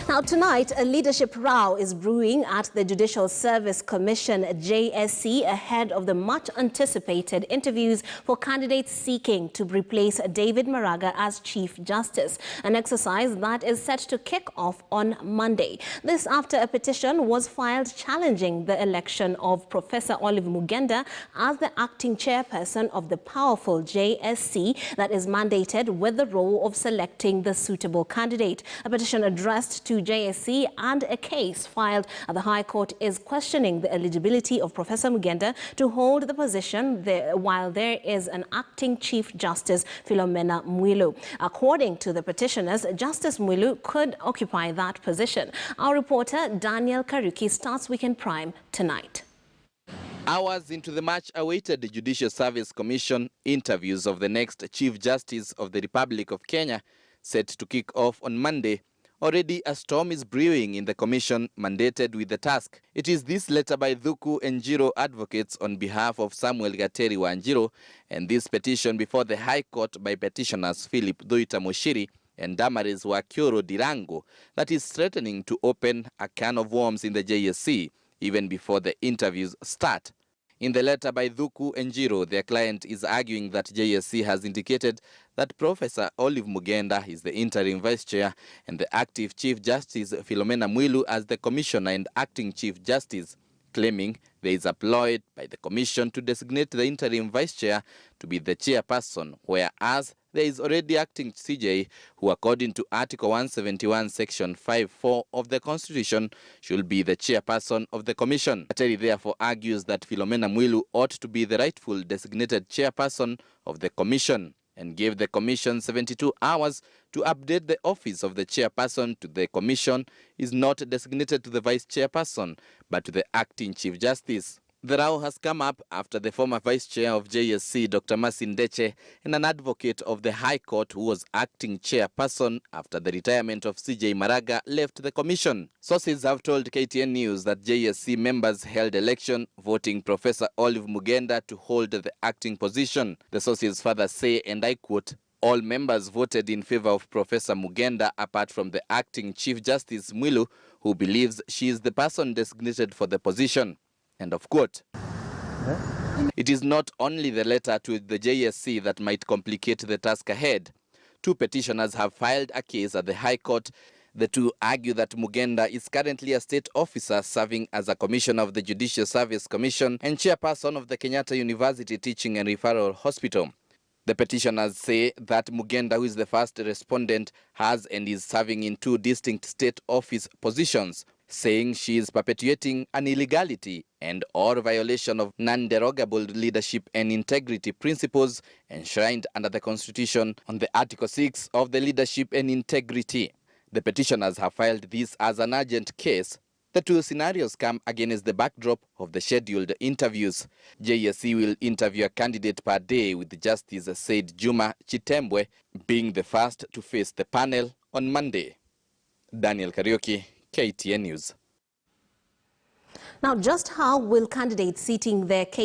Now tonight, a leadership row is brewing at the Judicial Service Commission JSC ahead of the much-anticipated interviews for candidates seeking to replace David Maraga as Chief Justice, an exercise that is set to kick off on Monday. This after a petition was filed challenging the election of Professor Mugenda as the acting chairperson of the powerful JSC that is mandated with the role of selecting the suitable candidate. A petition addressed to JSC and a case filed at the High Court is questioning the eligibility of Professor Mugenda to hold the position while there is an acting Chief Justice, Philomena Mwilu. According to the petitioners, Justice Mwilu could occupy that position. Our reporter Daniel Kariuki starts Weekend Prime tonight. Hours into the much-awaited Judicial Service Commission interviews of the next Chief Justice of the Republic of Kenya, set to kick off on Monday, already a storm is brewing in the commission mandated with the task. It is this letter by Thuku and Njiro advocates on behalf of Samuel Gateri Wanjiro and this petition before the High Court by petitioners Philip Doita Moshiri and Damaris Wakioro Dirango that is threatening to open a can of worms in the JSC even before the interviews start. In the letter by Thuku and Njiro, their client is arguing that JSC has indicated that Professor Mugenda is the interim vice chair and the active Chief Justice Philomena Mwilu as the commissioner and acting Chief Justice, claiming there is a ploy by the commission to designate the interim vice chair to be the chairperson, whereas there is already acting CJ who, according to Article 171, Section 5(4) of the Constitution, should be the chairperson of the commission. Ateri therefore argues that Philomena Mwilu ought to be the rightful designated chairperson of the commission and gave the commission 72 hours to update the office of the chairperson to the commission is not designated to the vice chairperson, but to the acting Chief Justice. The row has come up after the former vice chair of JSC, Dr. Masin Deche, and an advocate of the High Court who was acting chairperson after the retirement of CJ Maraga left the commission. Sources have told KTN News that JSC members held election voting Professor Mugenda to hold the acting position. The sources further say, and I quote, "All members voted in favor of Professor Mugenda apart from the acting Chief Justice Mwilu, who believes she is the person designated for the position." End of quote. It is not only the letter to the JSC that might complicate the task ahead. Two petitioners have filed a case at the High Court. The two argue that Mugenda is currently a state officer serving as a commissioner of the Judicial Service Commission and chairperson of the Kenyatta University Teaching and Referral Hospital. The petitioners say that Mugenda, who is the first respondent, has and is serving in two distinct state office positions, saying she is perpetuating an illegality and or violation of non-derogable leadership and integrity principles enshrined under the Constitution on the Article 6 of the Leadership and Integrity. The petitioners have filed this as an urgent case. The two scenarios come against the backdrop of the scheduled interviews. JSC will interview a candidate per day, with Justice Said Juma Chitembwe being the first to face the panel on Monday. Daniel Kariuki, KTN News. Now, just how will candidates seeking their case